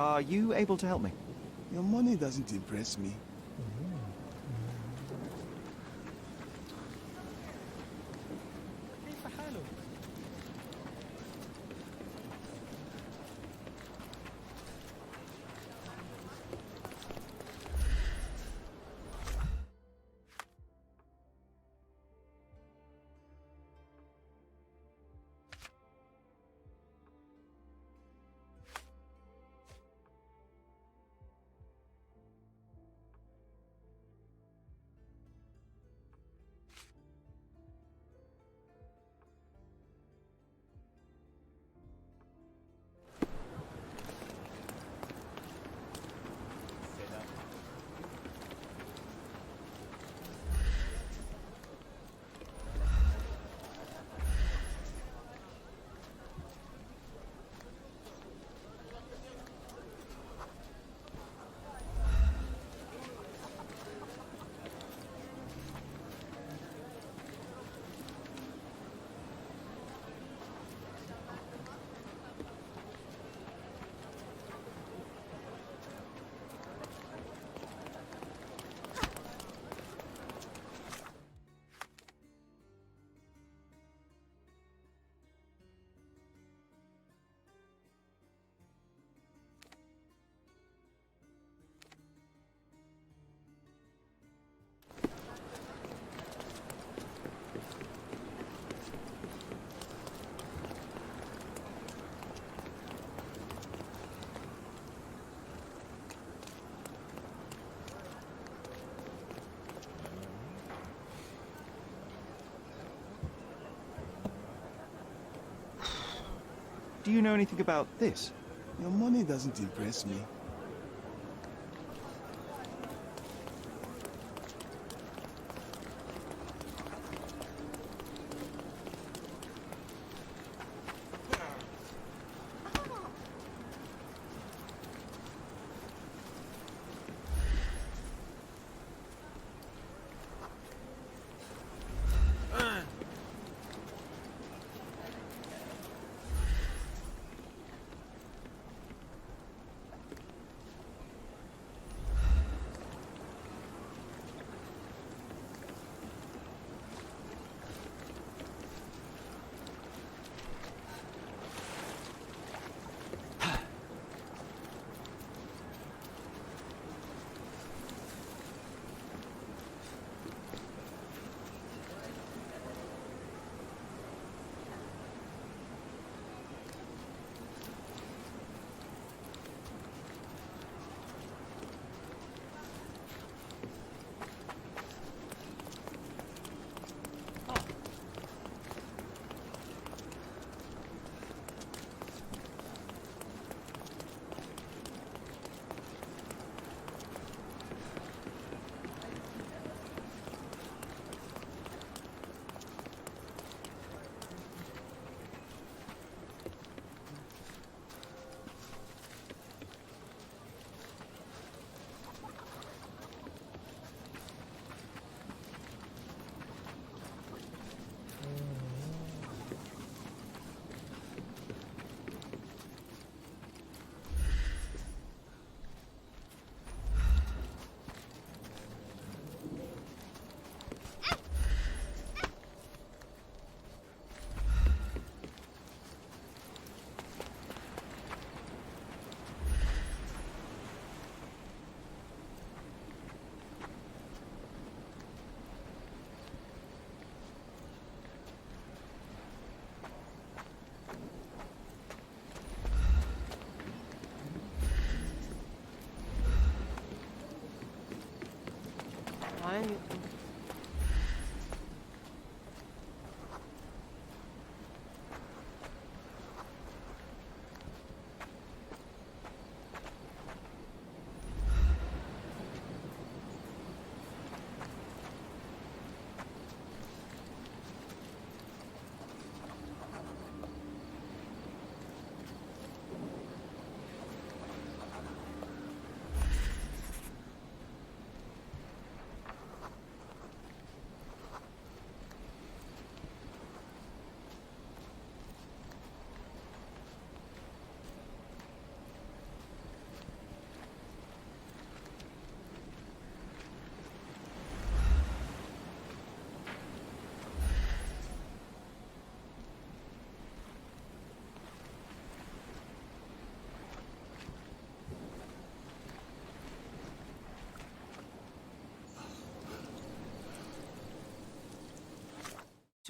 Are you able to help me? Your money doesn't impress me. كيف حالك؟ Do you know anything about this? Your money doesn't impress me.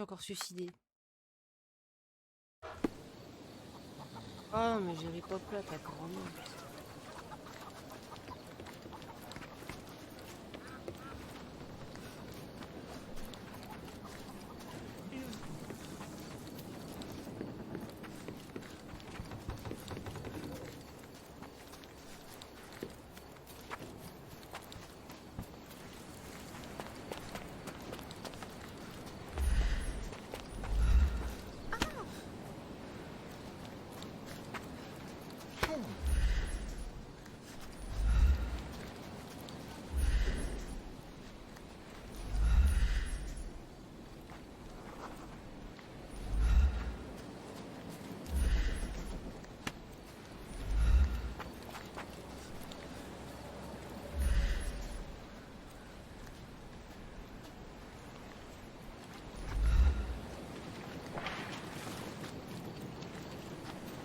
suis encore suicidée. Oh, mais j'ai ri pop là, t'as grand nom.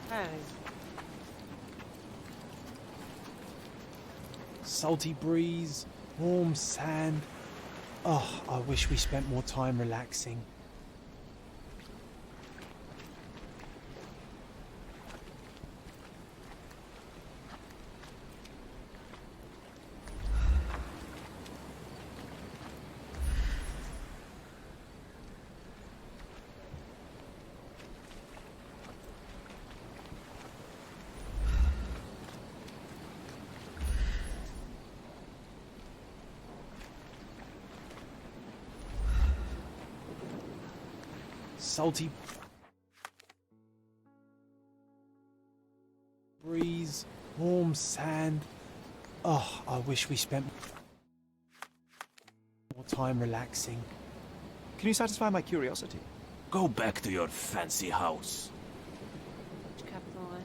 Ah, vas-y. Salty breeze, warm sand. Oh, I wish we spent more time relaxing. Salty breeze, warm sand. Oh, I wish we spent more time relaxing. Can you satisfy my curiosity? Go back to your fancy house. Je capte en vrai.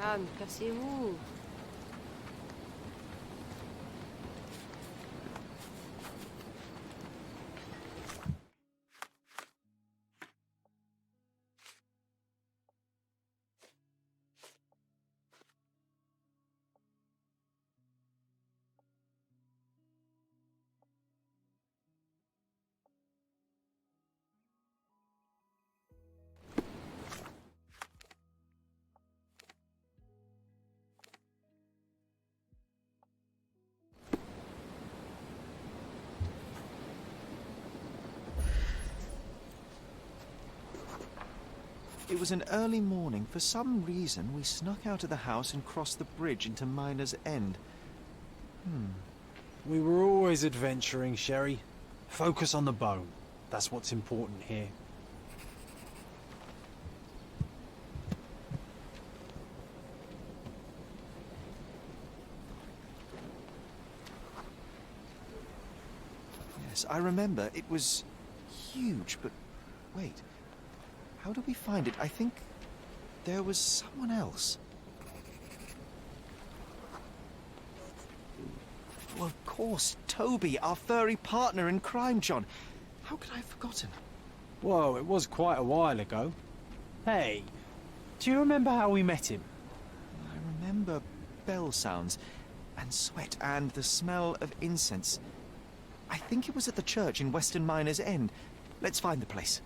Ah, mais cassez-vous! It was an early morning. For some reason, we snuck out of the house and crossed the bridge into Miner's End. We were always adventuring, Sherry. Focus on the bone. That's what's important here. Yes, I remember. It was huge, but wait. How did we find it? I think there was someone else. Well, of course, Toby, our furry partner in crime, John. How could I have forgotten? Whoa, it was quite a while ago. Hey, do you remember how we met him? I remember bell sounds and sweat and the smell of incense. I think it was at the church in Western Miner's End. Let's find the place.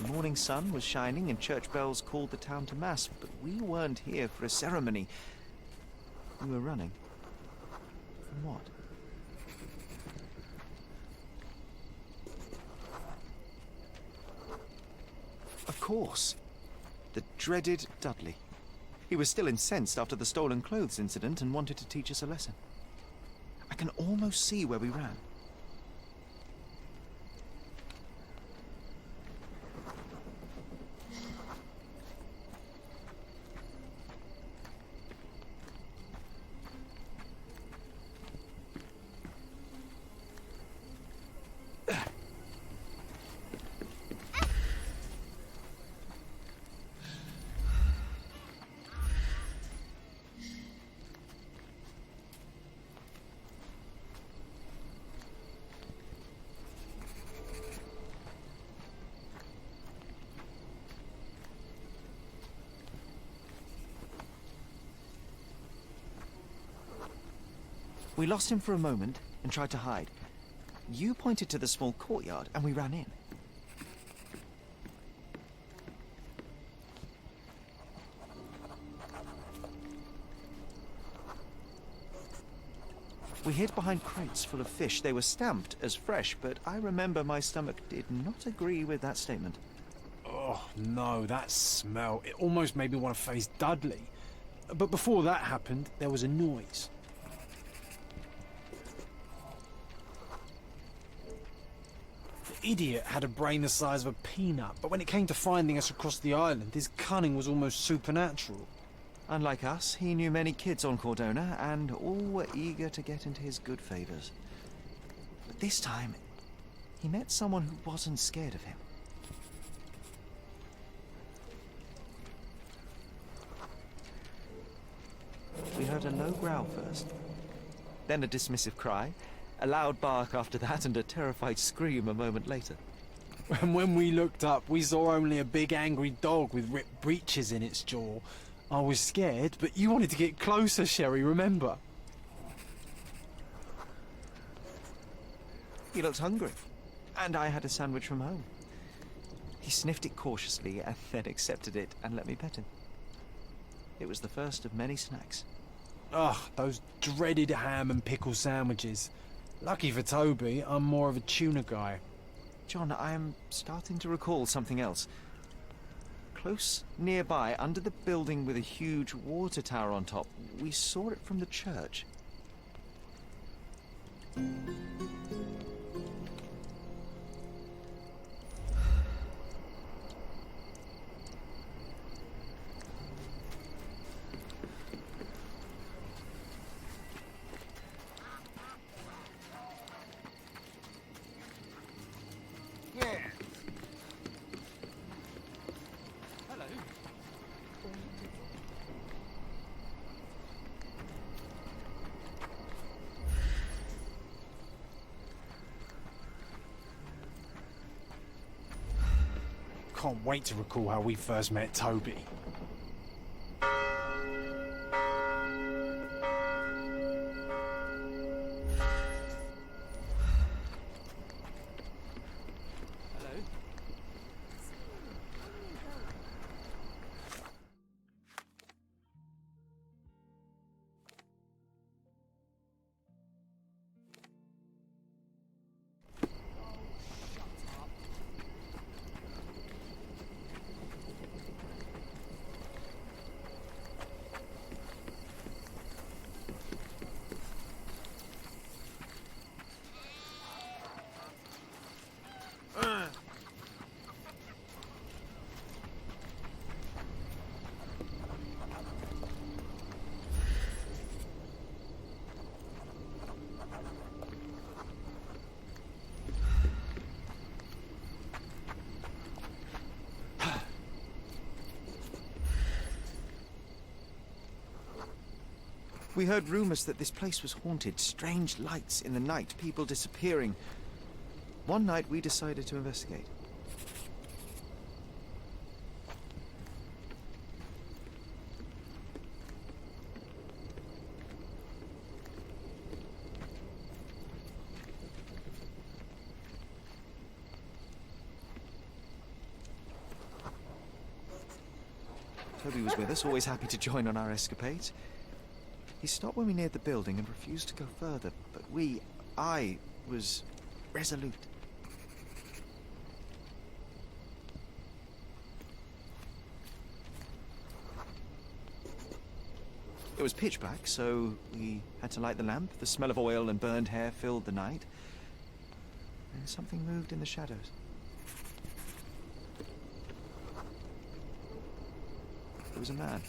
The morning sun was shining and church bells called the town to mass, but we weren't here for a ceremony. We were running. From what? Of course. The dreaded Dudley. He was still incensed after the stolen clothes incident and wanted to teach us a lesson. I can almost see where we ran. We lost him for a moment and tried to hide. You pointed to the small courtyard and we ran in. We hid behind crates full of fish. They were stamped as fresh, but I remember my stomach did not agree with that statement. Oh, no, that smell. It almost made me want to face Dudley. But before that happened, there was a noise. The idiot had a brain the size of a peanut, but when it came to finding us across the island, his cunning was almost supernatural. Unlike us, he knew many kids on Cordona, and all were eager to get into his good favors. But this time, he met someone who wasn't scared of him. We heard a low growl first, then a dismissive cry, a loud bark after that, and a terrified scream a moment later. And when we looked up, we saw only a big angry dog with ripped breeches in its jaw. I was scared, but you wanted to get closer, Sherry, remember? He looked hungry, and I had a sandwich from home. He sniffed it cautiously and then accepted it and let me pet him. It was the first of many snacks. Ugh, those dreaded ham and pickle sandwiches. Lucky for Toby, I'm more of a tuna guy. John, I am starting to recall something else. Close nearby, under the building with a huge water tower on top, we saw it from the church. Can't wait to recall how we first met Toby. We heard rumors that this place was haunted, strange lights in the night, people disappearing. One night we decided to investigate. Toby was with us, always happy to join on our escapades. He stopped when we neared the building and refused to go further, but I was resolute. It was pitch black, so we had to light the lamp. The smell of oil and burned hair filled the night. And something moved in the shadows. It was a man.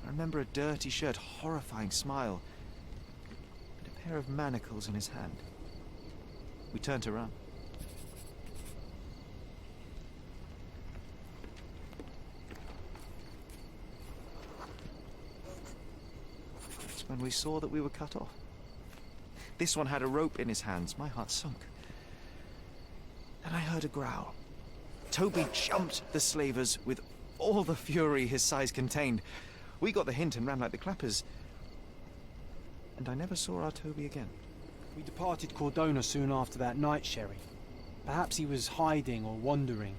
I remember a dirty shirt, horrifying smile, and a pair of manacles in his hand. We turned to run. That's when we saw that we were cut off. This one had a rope in his hands. My heart sunk. Then I heard a growl. Toby jumped the slavers with all the fury his size contained. We got the hint and ran like the clappers. And I never saw our Toby again. We departed Cordona soon after that night, Sherry. Perhaps he was hiding or wandering.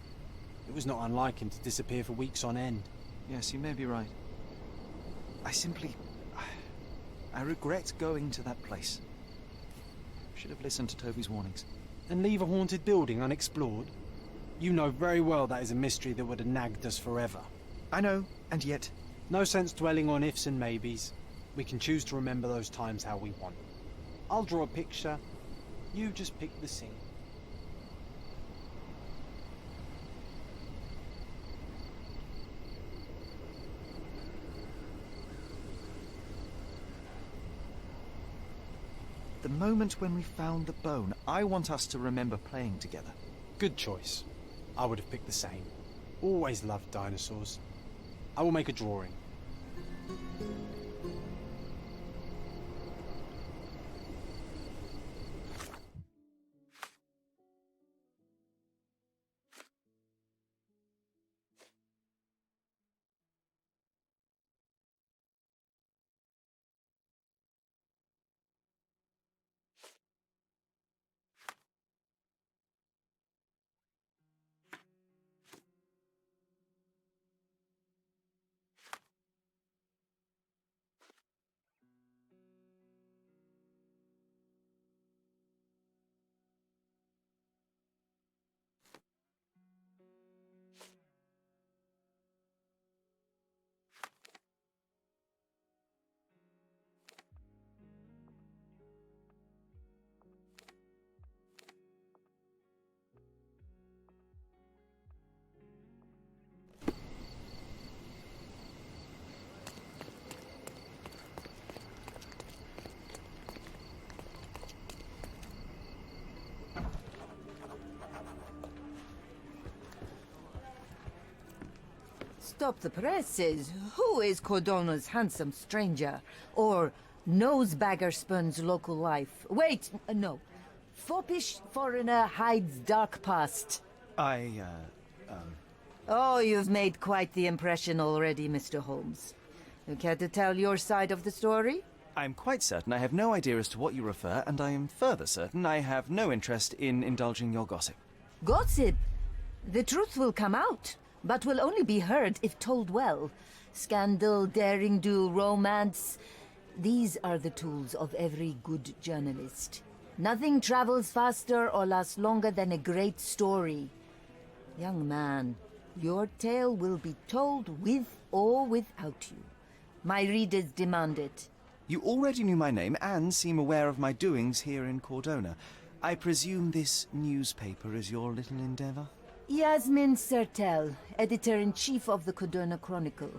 It was not unlike him to disappear for weeks on end. Yes, you may be right. I regret going to that place. Should have listened to Toby's warnings. And leave a haunted building unexplored? You know very well that is a mystery that would have nagged us forever. I know, and yet... No sense dwelling on ifs and maybes. We can choose to remember those times how we want. I'll draw a picture. You just pick the scene. The moment when we found the bone, I want us to remember playing together. Good choice. I would have picked the same. Always loved dinosaurs. I will make a drawing. Stop the presses. Who is Cordona's handsome stranger? Or Nosebaggerspun's local life? Wait, no. Foppish foreigner hides dark past. Oh, you've made quite the impression already, Mr. Holmes. You care to tell your side of the story? I'm quite certain I have no idea as to what you refer, and I am further certain I have no interest in indulging your gossip. Gossip? The truth will come out, but will only be heard if told well. Scandal, daring-do, romance. These are the tools of every good journalist. Nothing travels faster or lasts longer than a great story. Young man, your tale will be told with or without you. My readers demand it. You already knew my name and seem aware of my doings here in Cordona. I presume this newspaper is your little endeavor? Yasmin Sertel, editor-in-chief of the Cordona Chronicle.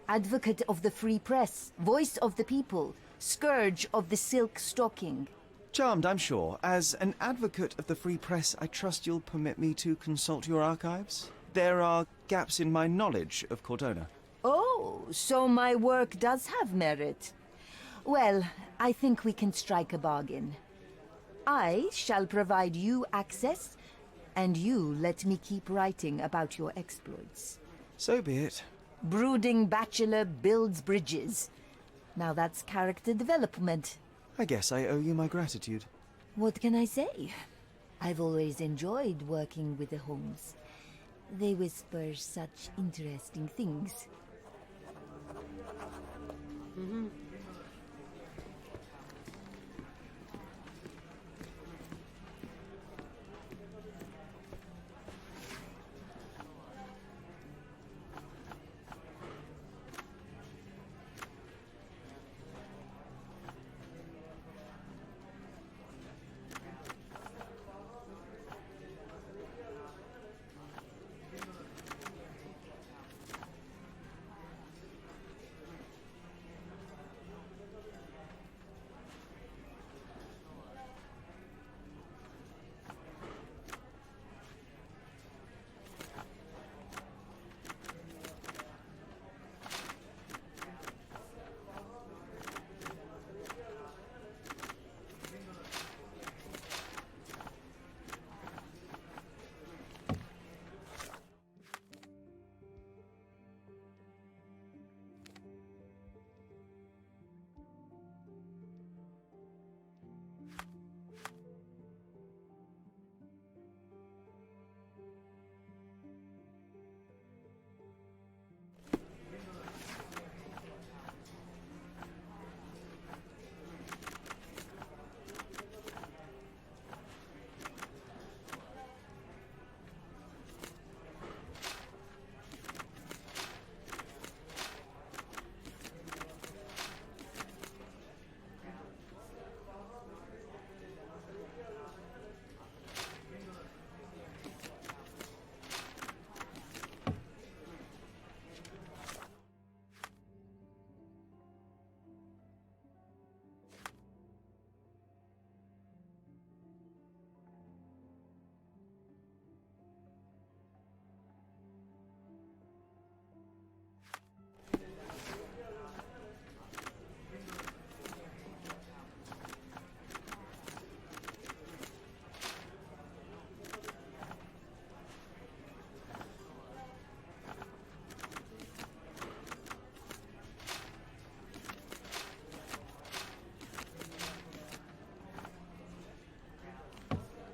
Advocate of the free press, voice of the people, scourge of the silk stocking. Charmed, I'm sure. As an advocate of the free press, I trust you'll permit me to consult your archives? There are gaps in my knowledge of Cordona. Oh, so my work does have merit. Well, I think we can strike a bargain. I shall provide you access, and you let me keep writing about your exploits. So be it. Brooding bachelor builds bridges. Now that's character development. I guess I owe you my gratitude. What can I say? I've always enjoyed working with the Holmes. They whisper such interesting things.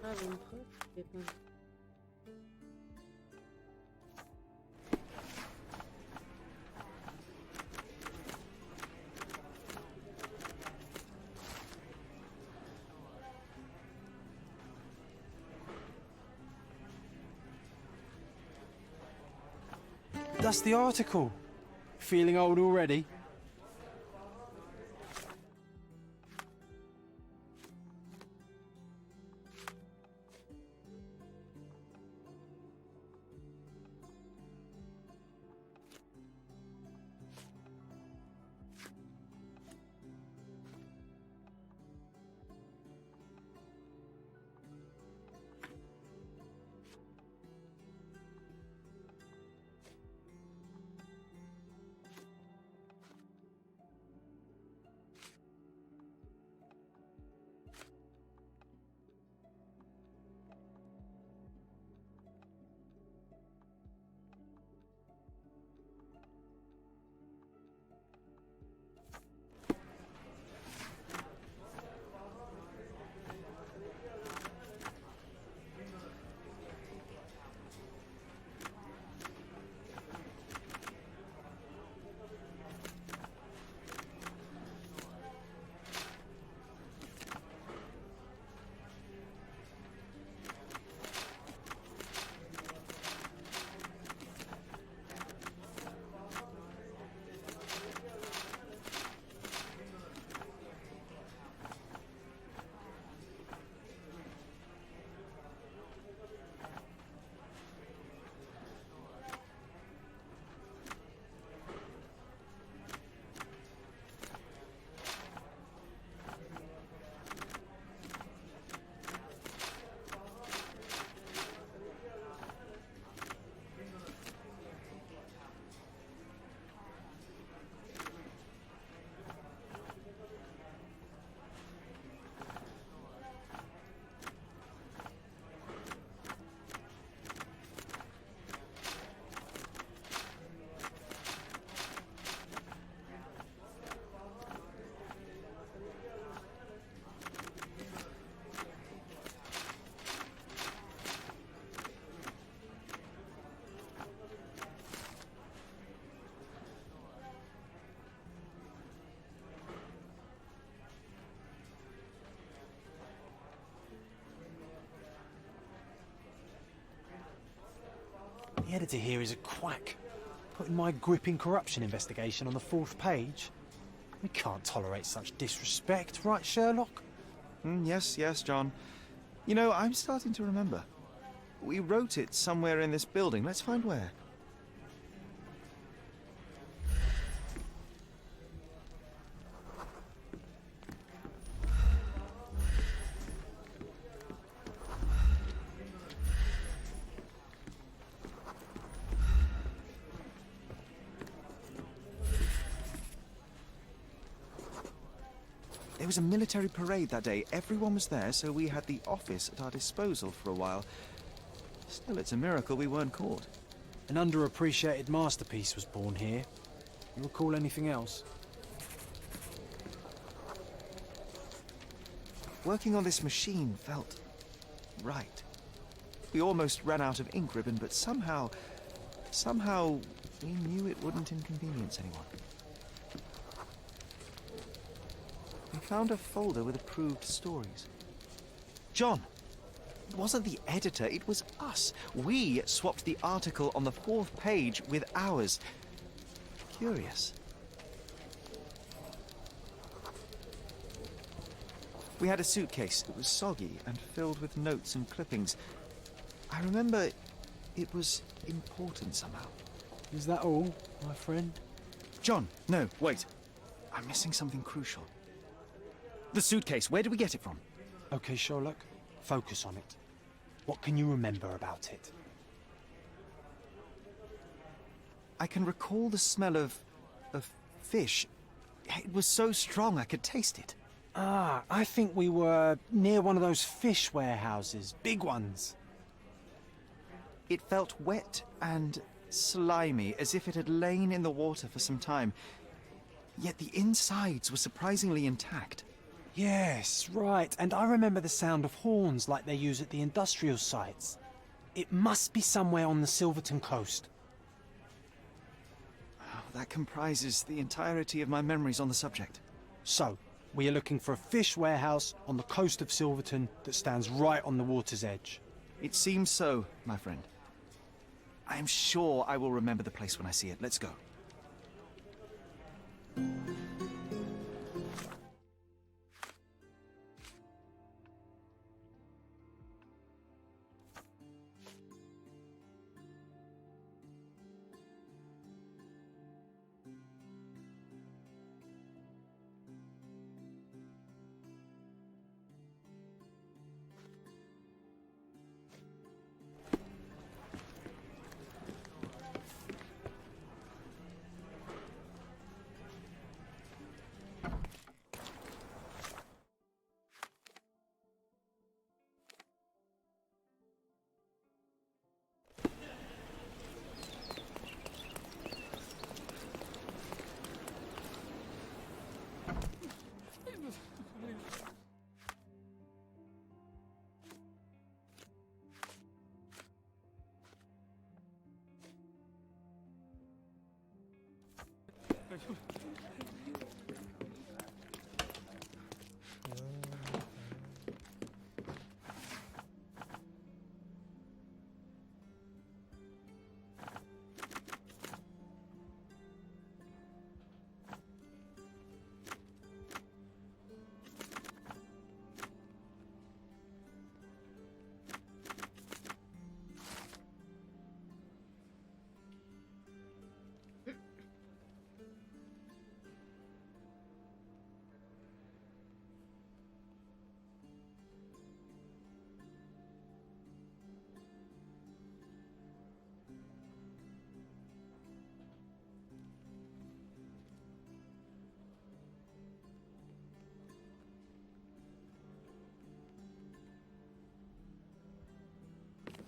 Ah, bonne preuve. J'ai pas- That's the article. Feeling old already? editor here is a quack, putting my gripping corruption investigation on the 4th page. We can't tolerate such disrespect, right, Sherlock? Yes, yes, John. You know, I'm starting to remember. We wrote it somewhere in this building. Let's find where. There was a military parade that day. Everyone was there, so we had the office at our disposal for a while. Still, it's a miracle we weren't caught. An underappreciated masterpiece was born here. You recall anything else? Working on this machine felt right. We almost ran out of ink ribbon, but somehow we knew it wouldn't inconvenience anyone. We found a folder with approved stories. John! It wasn't the editor, it was us. We swapped the article on the 4th page with ours. Curious. We had a suitcase. It was soggy and filled with notes and clippings. I remember it was important somehow. Is that all, my friend? John, no, wait. I'm missing something crucial. The suitcase, where did we get it from? Okay, Sherlock, focus on it. What can you remember about it? I can recall the smell of fish. It was so strong I could taste it. Ah, I think we were near one of those fish warehouses, big ones. It felt wet and slimy, as if it had lain in the water for some time. Yet the insides were surprisingly intact. Yes, right, and I remember the sound of horns like they use at the industrial sites. It must be somewhere on the Silverton coast. Oh, that comprises the entirety of my memories on the subject. So, we are looking for a fish warehouse on the coast of Silverton that stands right on the water's edge. It seems so, my friend. I am sure I will remember the place when I see it. Let's go.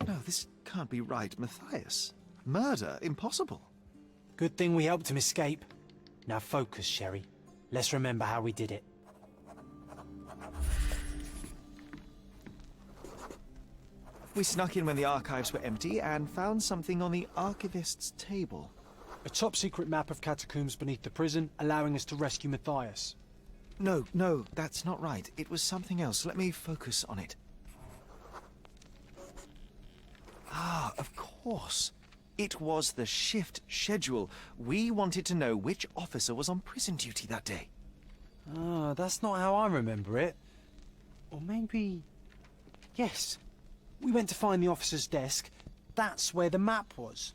No, this can't be right, Matthias. Murder? Impossible. Good thing we helped him escape. Now focus, Sherry. Let's remember how we did it. We snuck in when the archives were empty and found something on the archivist's table. A top-secret map of catacombs beneath the prison, allowing us to rescue Matthias. No, that's not right. It was something else. Let me focus on it. Ah, of course. It was the shift schedule. We wanted to know which officer was on prison duty that day. Ah, that's not how I remember it. Or maybe... Yes. We went to find the officer's desk. That's where the map was.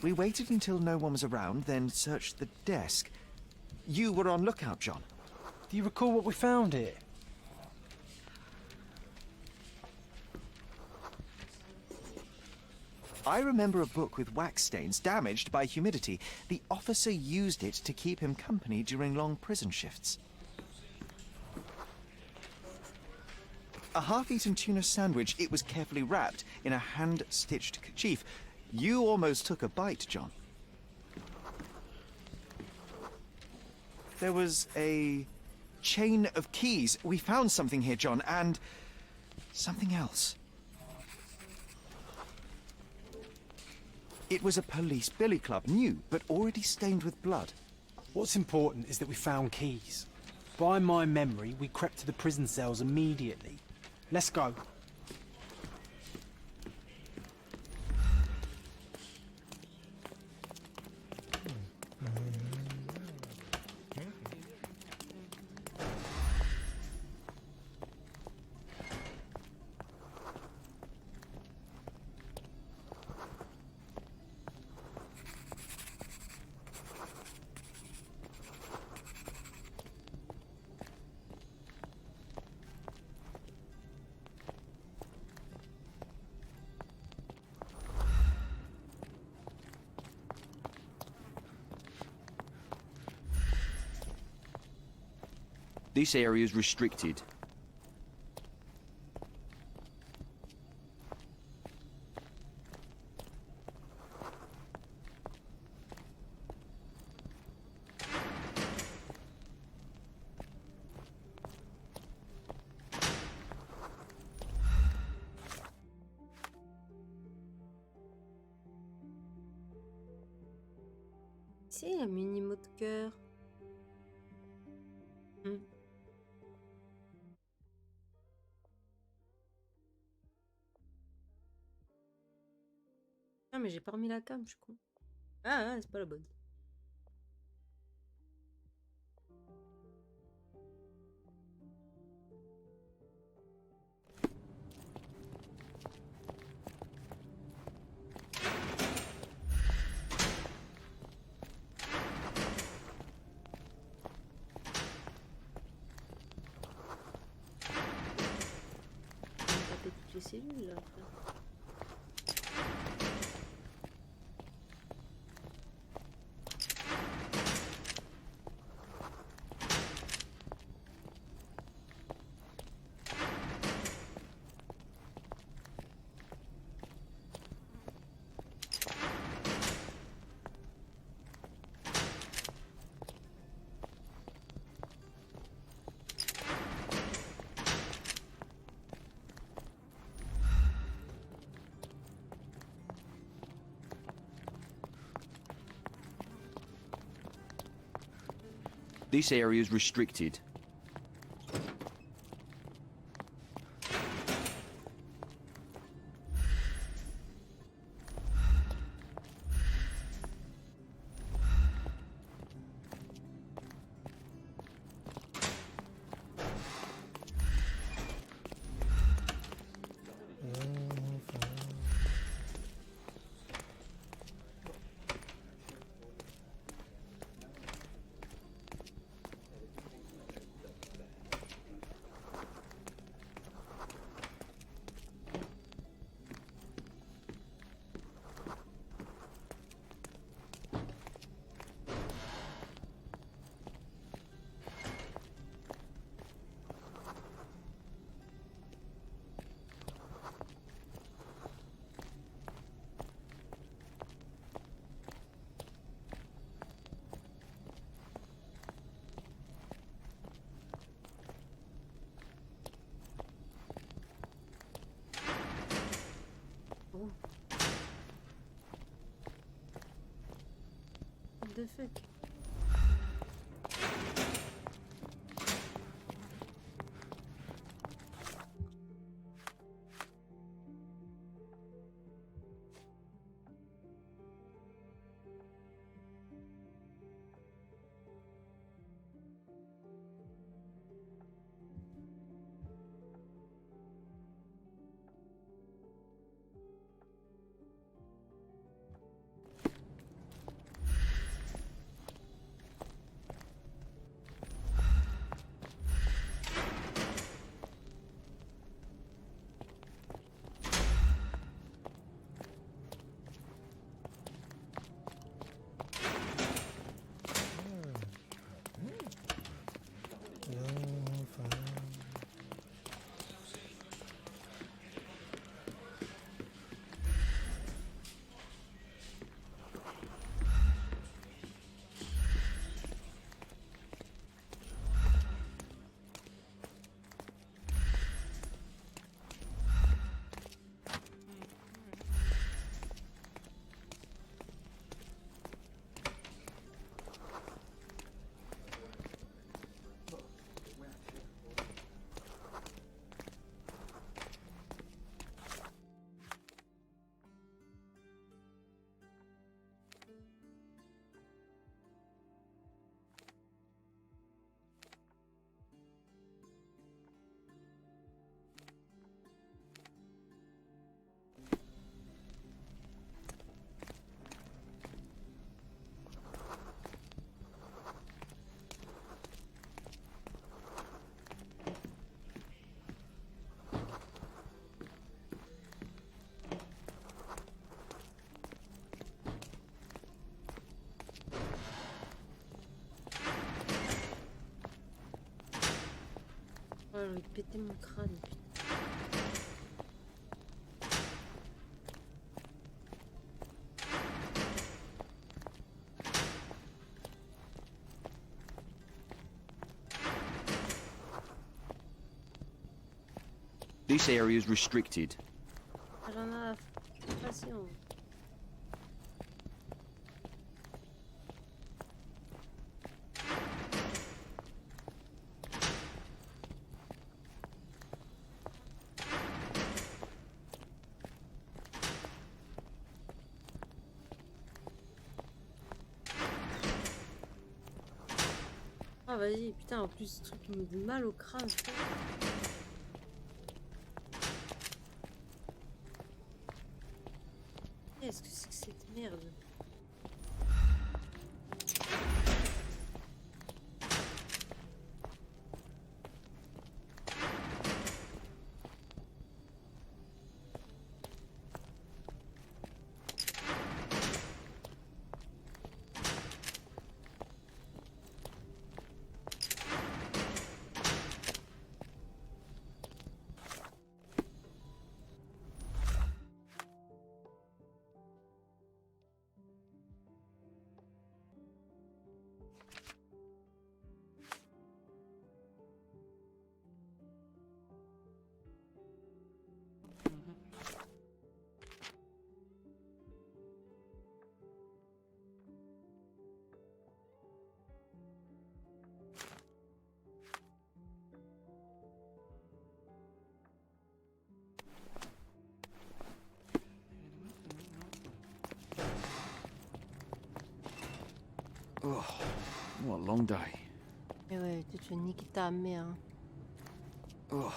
We waited until no one was around, then searched the desk. You were on lookout, John. Do you recall what we found here? I remember a book with wax stains damaged by humidity. The officer used it to keep him company during long prison shifts. A half-eaten tuna sandwich. It was carefully wrapped in a hand-stitched kerchief. You almost took a bite, John. There was a chain of keys. We found something here, John, and something else. It was a police billy club, new, but already stained with blood. What's important is that we found keys. By my memory, we crept to the prison cells immediately. Let's go. This area is restricted. C'est un mini mot de cœur. Ah, mais j'ai pas remis la cam, je suis con. Ah, c'est pas la bonne. On va taper toutes les cellules là après. This area is restricted. the fuck? Oh, je vais péter mon crâne, putain. This area is restricted. J'en ai patience. Ah vas-y, putain, en plus ce truc me fait mal au crâne. Putain. Qu'est-ce que c'est que cette merde? Oh, what a long day. Eh ouais, tu te fais niquer ta mère. Hein. Oh,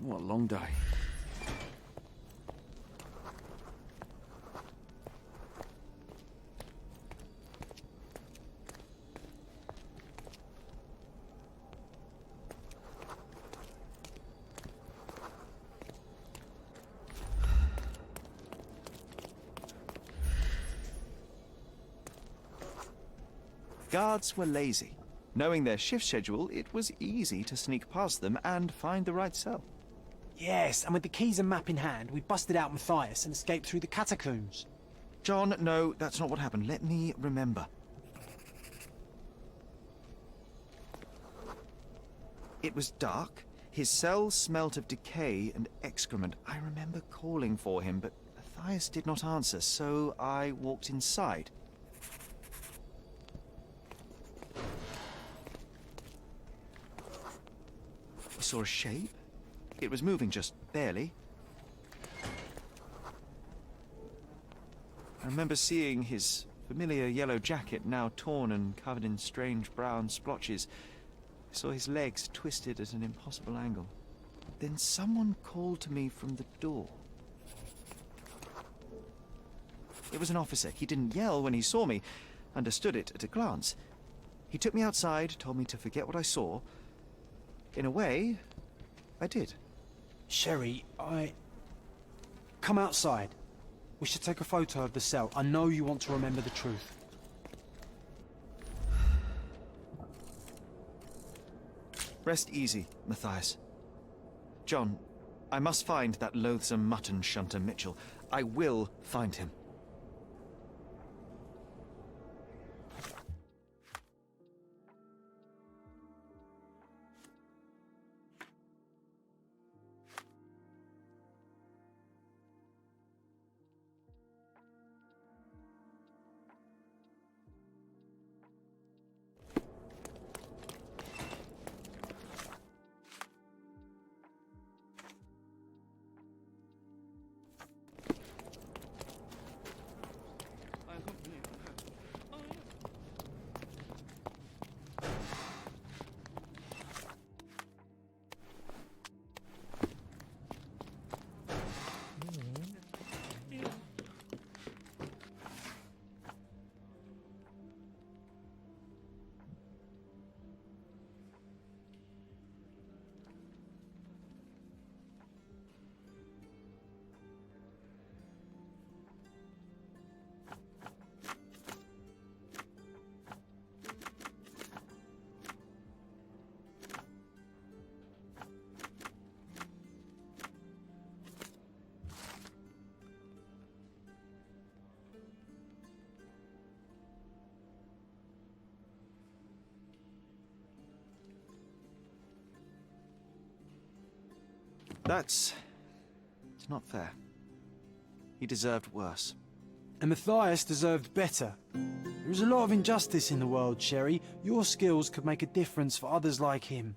what a long day. Guards were lazy. Knowing their shift schedule, it was easy to sneak past them and find the right cell. Yes, and with the keys and map in hand, we busted out Matthias and escaped through the catacombs. John, no, that's not what happened. Let me remember. It was dark. His cell smelt of decay and excrement. I remember calling for him, but Matthias did not answer, so I walked inside. saw a shape. It was moving just barely. I remember seeing his familiar yellow jacket, now torn and covered in strange brown splotches. I saw his legs twisted at an impossible angle. Then someone called to me from the door. It was an officer. He didn't yell when he saw me. Understood it at a glance. He took me outside, told me to forget what I saw. In a way, I did. Sherry, Come outside. We should take a photo of the cell. I know you want to remember the truth. Rest easy, Matthias. John, I must find that loathsome mutton shunter Mitchell. I will find him. It's not fair. He deserved worse. And Matthias deserved better. There is a lot of injustice in the world, Sherry. Your skills could make a difference for others like him.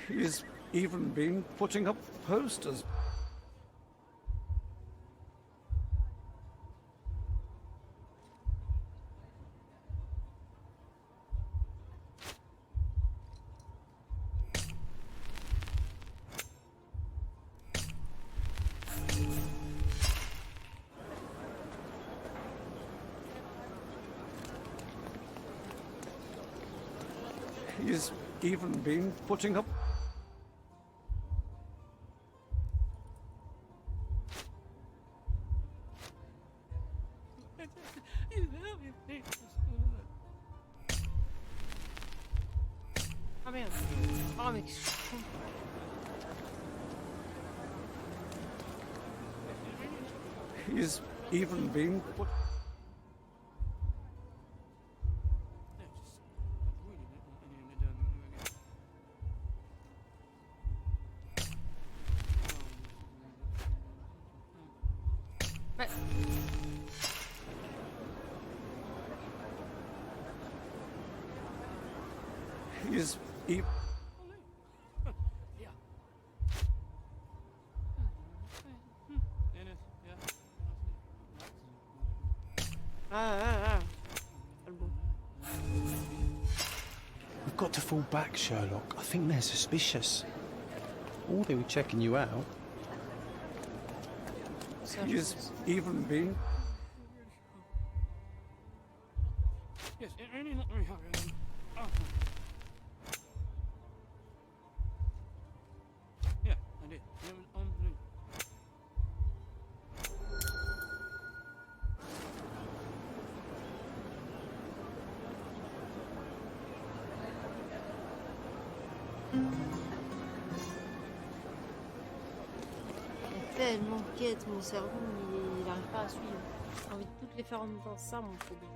He's even been putting up posters. He's even been putting up. Ah merde. Oh mais... He's even been put. Ouais. He's e- Pas le bon. We've got to fall back, Sherlock. I think they're suspicious. Or they were checking you out. Ça, je he's pense. even been Yes, really not very happy. Yeah, I did. Yeah, Il y a tellement de quêtes, mon cerveau, il n'arrive pas à suivre. J'ai envie de toutes les faire en même temps, ça mon problème.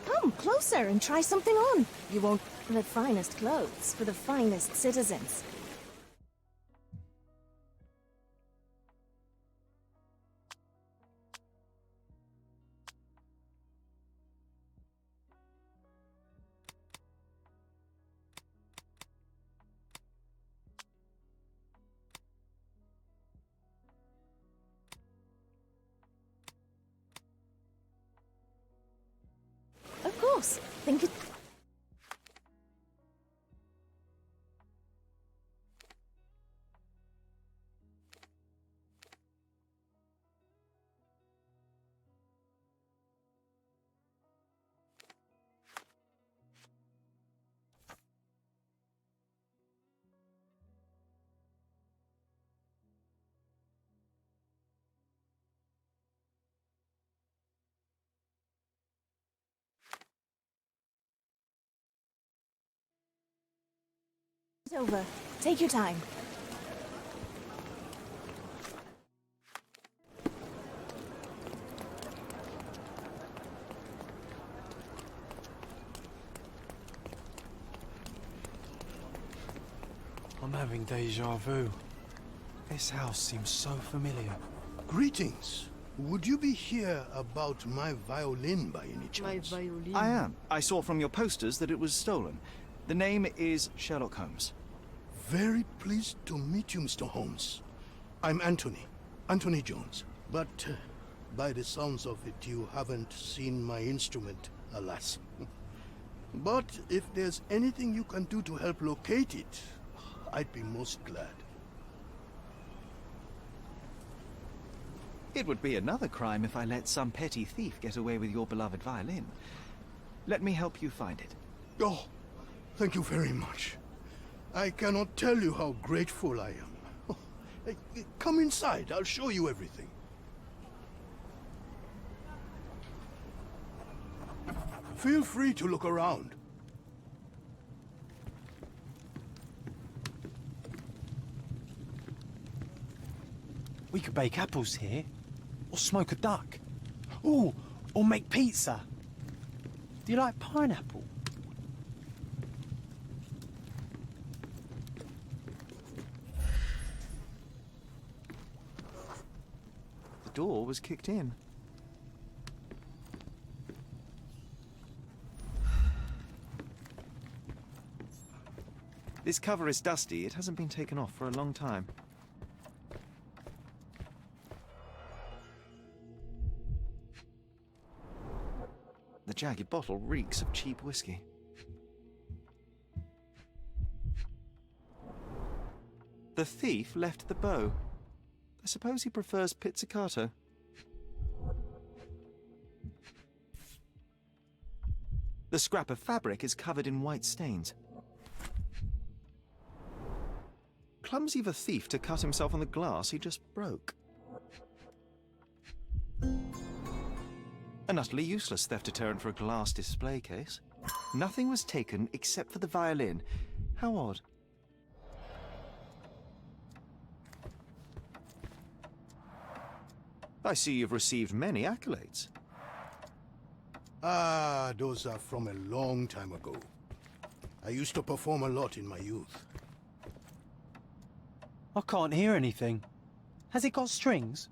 Come closer and try something on. You won't. The finest clothes for the finest citizens. Of course. Think it. It's over. Take your time. I'm having deja vu. This house seems so familiar. Greetings. Would you be here about my violin by any My chance? violin. I am. I saw from your posters that it was stolen. The name is Sherlock Holmes. Very pleased to meet you, Mr. Holmes. I'm Anthony Jones. But by the sounds of it, you haven't seen my instrument, alas. But if there's anything you can do to help locate it, I'd be most glad. It would be another crime if I let some petty thief get away with your beloved violin. Let me help you find it. Oh, thank you very much. I cannot tell you how grateful I am. Oh, come inside, I'll show you everything. Feel free to look around. We could bake apples here, or smoke a duck. Ooh, or make pizza. Do you like pineapple? The door was kicked in. This cover is dusty. It hasn't been taken off for a long time. The jagged bottle reeks of cheap whiskey. The thief left the bow. I suppose he prefers pizzicato. The scrap of fabric is covered in white stains. Clumsy of a thief to cut himself on the glass he just broke. An utterly useless theft deterrent for a glass display case. Nothing was taken except for the violin. How odd. I see you've received many accolades. Ah, those are from a long time ago. I used to perform a lot in my youth. I can't hear anything. Has it got strings?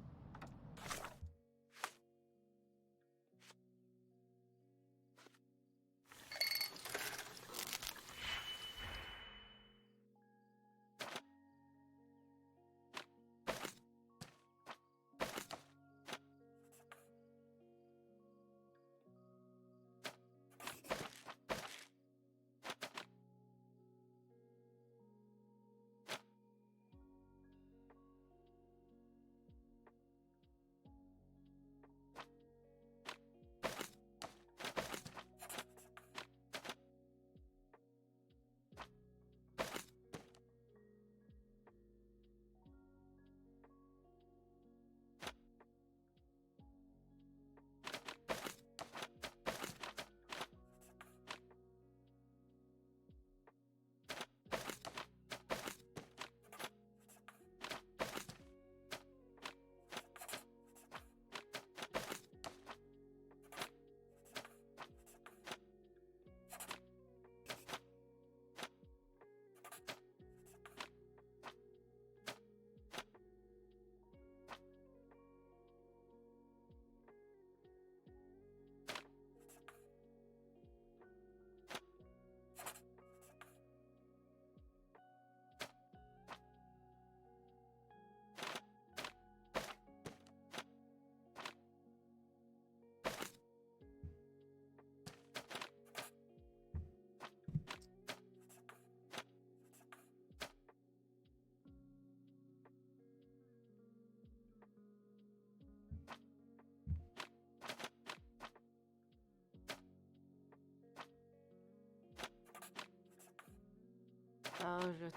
Ah, je...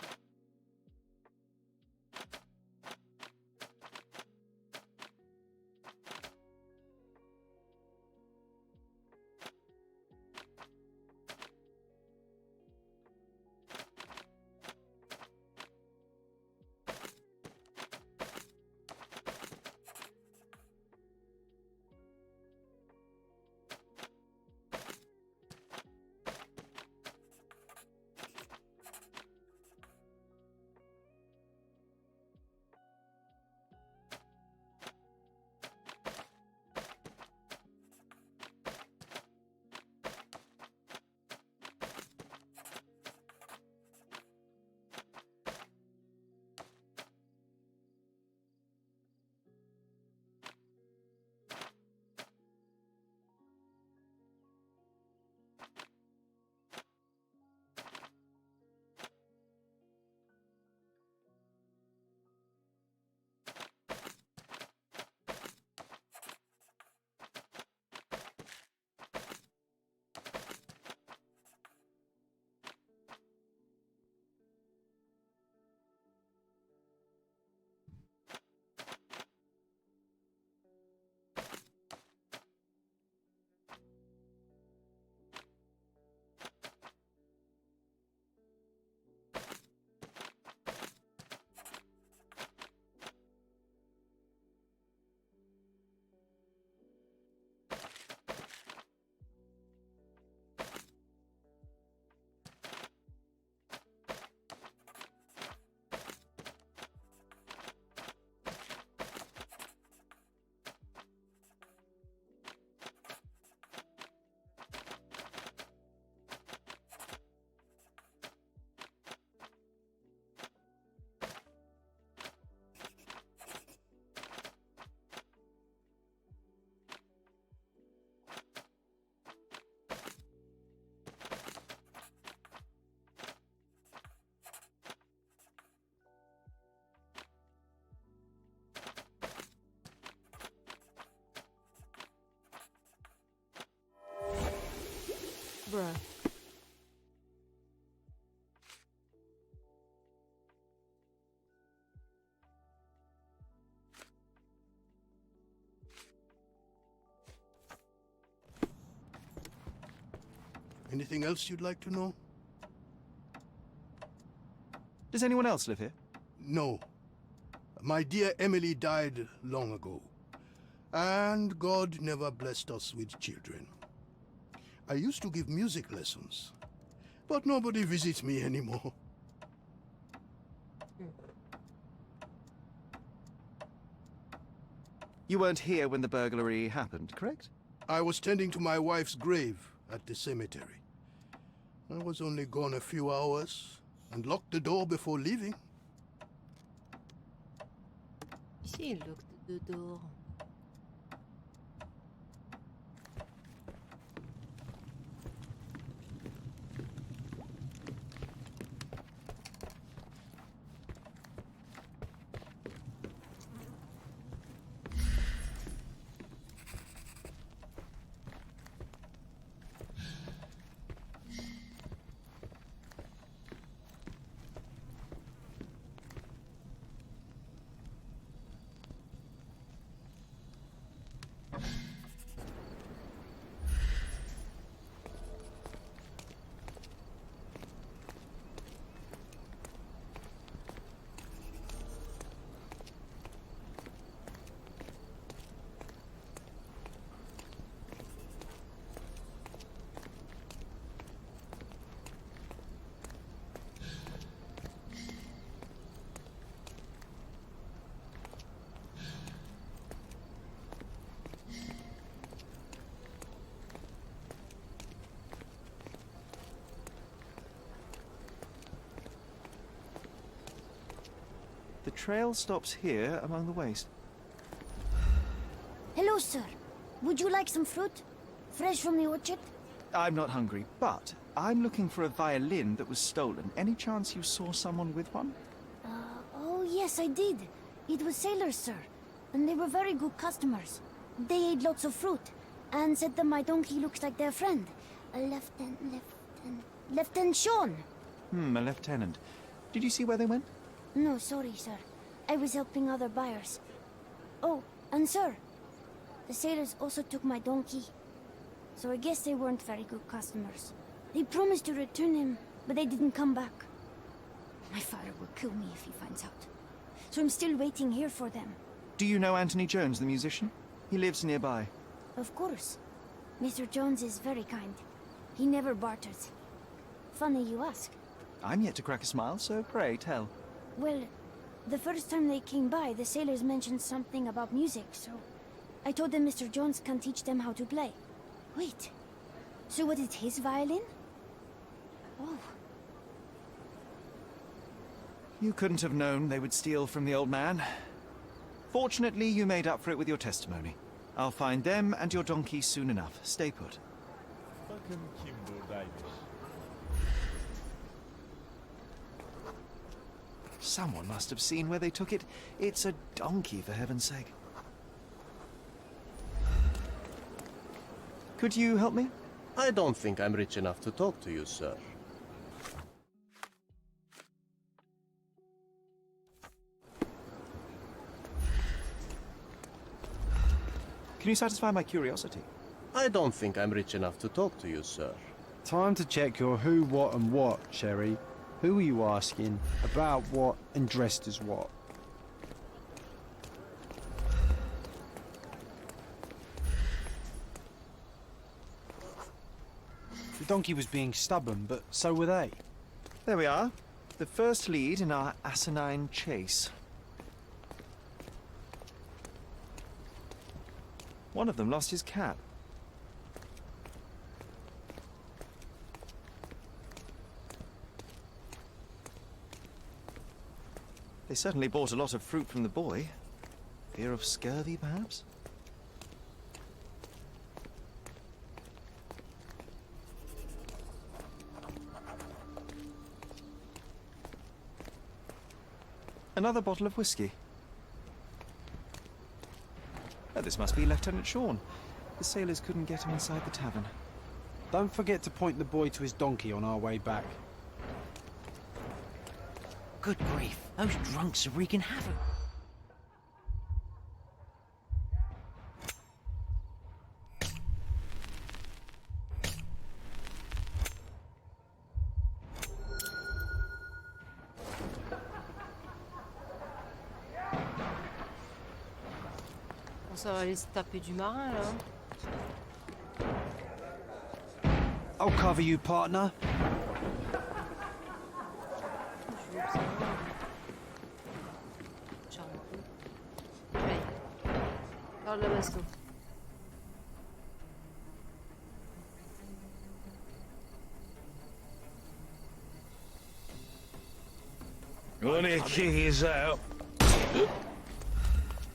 Bruh. Anything else you'd like to know? Does anyone else live here? No. My dear Emily died long ago. And God never blessed us with children. I used to give music lessons. But nobody visits me anymore. You weren't here when the burglary happened, correct? I was tending to my wife's grave at the cemetery. I was only gone a few hours and locked the door before leaving. Ici, il locked the door. The trail stops here among the waste. Hello, sir. Would you like some fruit? Fresh from the orchard? I'm not hungry, but I'm looking for a violin that was stolen. Any chance you saw someone with one? Oh, yes, I did. It was sailors, sir. And they were very good customers. They ate lots of fruit and said that my donkey looks like their friend. Lieutenant Sean. A lieutenant. Did you see where they went? No, sorry, sir. I was helping other buyers. Oh, and sir, the sailors also took my donkey. So I guess they weren't very good customers. They promised to return him, but they didn't come back. My father will kill me if he finds out. So I'm still waiting here for them. Do you know Anthony Jones, the musician? He lives nearby. Of course. Mr. Jones is very kind. He never barters. Funny you ask. I'm yet to crack a smile, so pray tell. Well, the first time they came by, the sailors mentioned something about music, so I told them Mr. Jones can teach them how to play. Wait, so was it his violin? Oh. You couldn't have known they would steal from the old man. Fortunately, you made up for it with your testimony. I'll find them and your donkey soon enough. Stay put. Someone must have seen where they took it. It's a donkey, for heaven's sake. Could you help me? I don't think I'm rich enough to talk to you, sir. Can you satisfy my curiosity? I don't think I'm rich enough to talk to you, sir. Time to check your who, what and what, Sherry. Who are you asking, about what, and dressed as what? The donkey was being stubborn, but so were they. There we are. The first lead in our asinine chase. One of them lost his cap. They certainly bought a lot of fruit from the boy. Fear of scurvy, perhaps? Another bottle of whiskey. Oh, this must be Lieutenant Sean. The sailors couldn't get him inside the tavern. Don't forget to point the boy to his donkey on our way back. Good grief, those drunks are wreaking havoc. Bon, ça va aller se taper du marin là. I'll cover you, partner. Je vais observer. Charles. Allez. Parle de la baston. When he kicks out,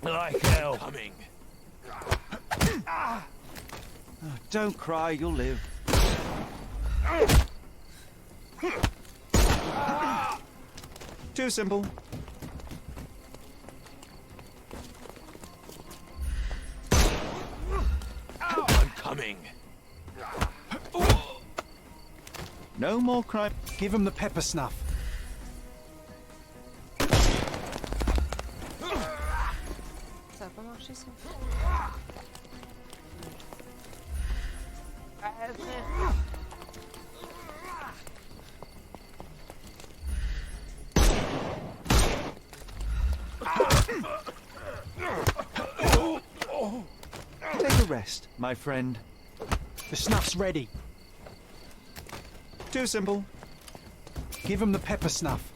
like hell. Coming. Don't cry, you'll live. Too simple. I'm coming. No more crime. Give him the pepper snuff. Ça a pas marché ça. Frère. Take a rest, my friend. The snuff's ready. Too simple. Give him the pepper snuff.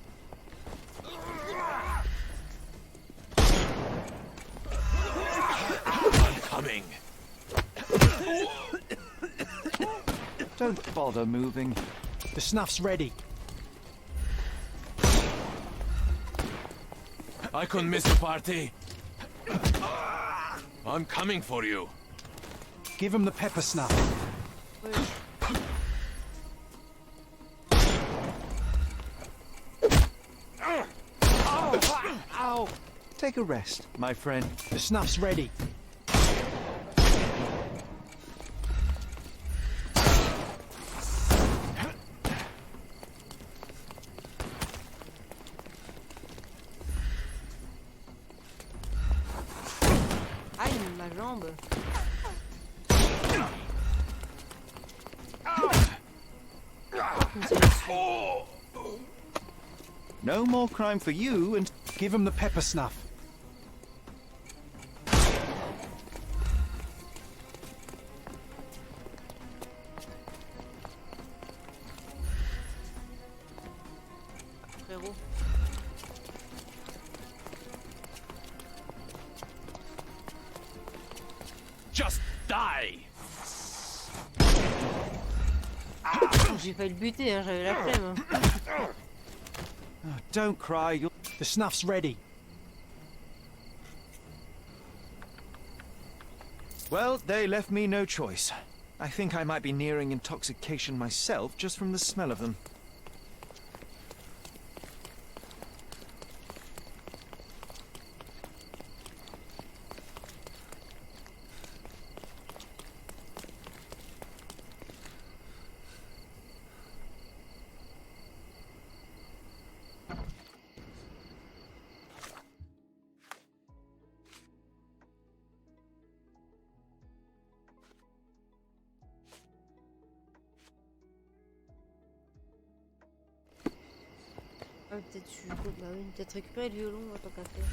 I'm coming. Don't bother moving. The snuff's ready. I couldn't miss the party. I'm coming for you. Give him the pepper snuff. Ow! Take a rest, my friend. The snuff's ready. Aïe, ma jambe. No more crime for you and... Give him the pepper snuff. Frérot. Just die. J'ai failli le buter, hein, j'avais la flemme. Oh, don't cry, you'll... The snuff's ready. Well, they left me no choice. I think I might be nearing intoxication myself just from the smell of them. Ah, peut-être tu... Bah oui, peut-être récupérer le violon, tant qu'à faire.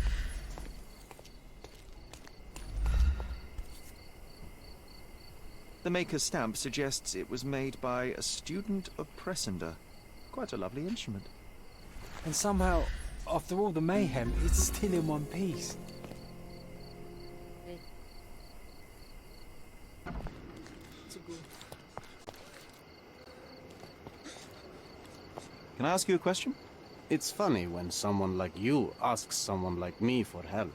The maker's stamp suggests it was made by a student of Pressender. Quite a lovely instrument. And somehow, after all the mayhem, it's still in one piece. Allez. Let's go. Can I ask you a question? It's funny when someone like you asks someone like me for help.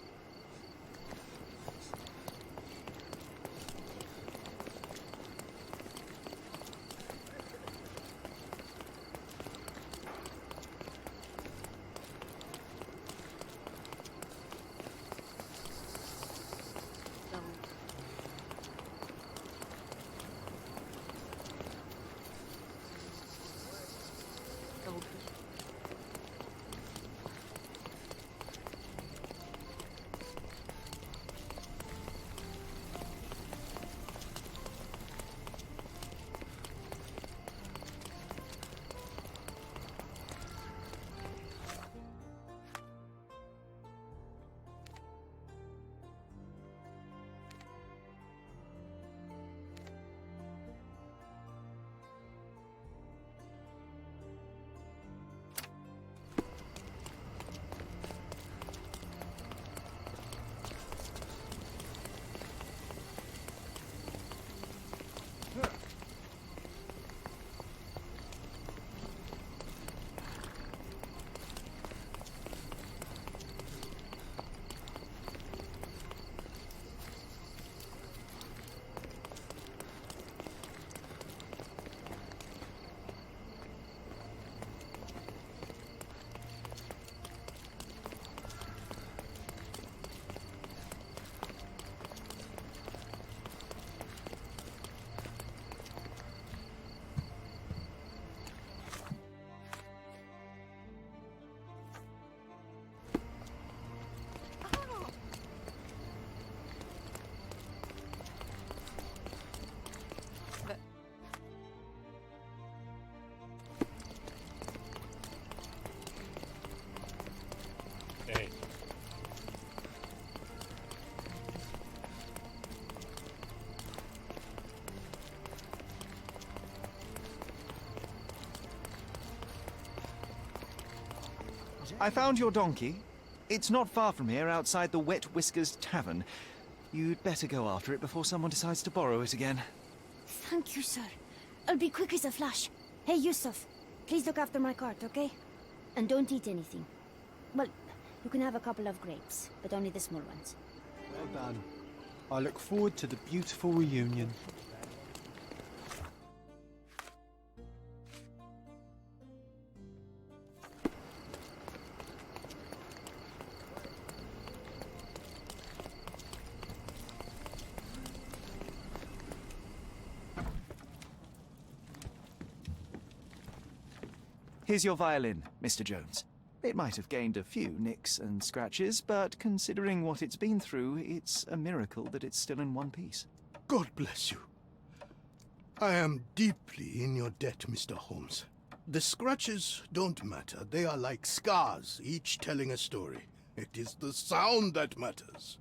I found your donkey. It's not far from here, outside the Wet Whiskers Tavern. You'd better go after it before someone decides to borrow it again. Thank you, sir. I'll be quick as a flash. Hey, Yusuf, please look after my cart, okay? And don't eat anything. Well, you can have a couple of grapes, but only the small ones. Well done. I look forward to the beautiful reunion. Here's your violin, Mr. Jones. It might have gained a few nicks and scratches, but considering what it's been through, it's a miracle that it's still in one piece. God bless you. I am deeply in your debt, Mr. Holmes. The scratches don't matter. They are like scars, each telling a story. It is the sound that matters.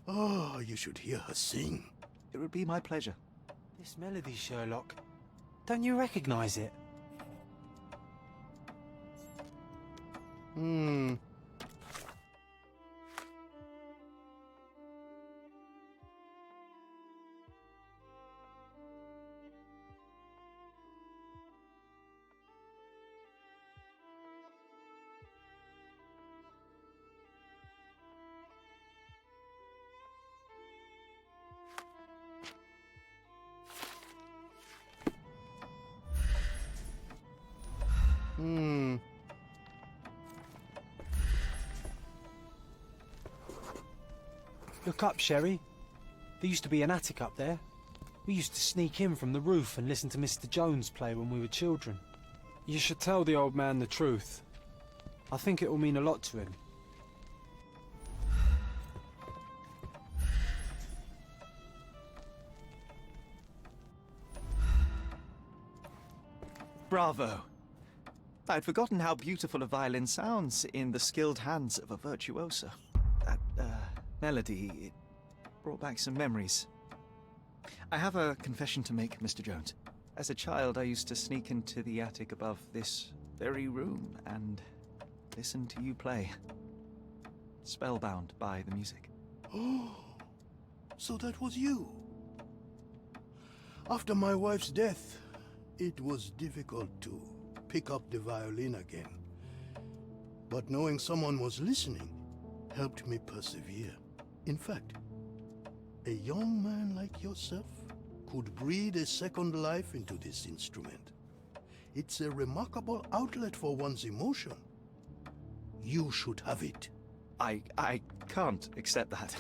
Oh, you should hear her sing. It would be my pleasure. This melody, Sherlock. Don't you recognize it? Hmm. Look up, Sherry. There used to be an attic up there. We used to sneak in from the roof and listen to Mr. Jones play when we were children. You should tell the old man the truth. I think it will mean a lot to him. Bravo! I'd forgotten how beautiful a violin sounds in the skilled hands of a virtuoso. That, melody, it brought back some memories. I have a confession to make, Mr. Jones. As a child, I used to sneak into the attic above this very room and listen to you play. Spellbound by the music. Oh, so that was you. After my wife's death, it was difficult to pick up the violin again. But knowing someone was listening helped me persevere. In fact, a young man like yourself could breathe a second life into this instrument. It's a remarkable outlet for one's emotion. You should have it. I can't accept that.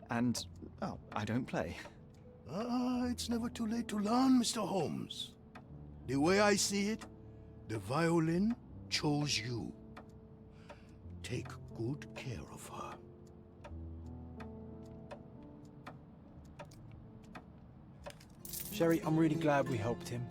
And, oh, I don't play. It's never too late to learn, Mr. Holmes. The way I see it, the violin chose you. Take good care of her. Sherry, I'm really glad we helped him.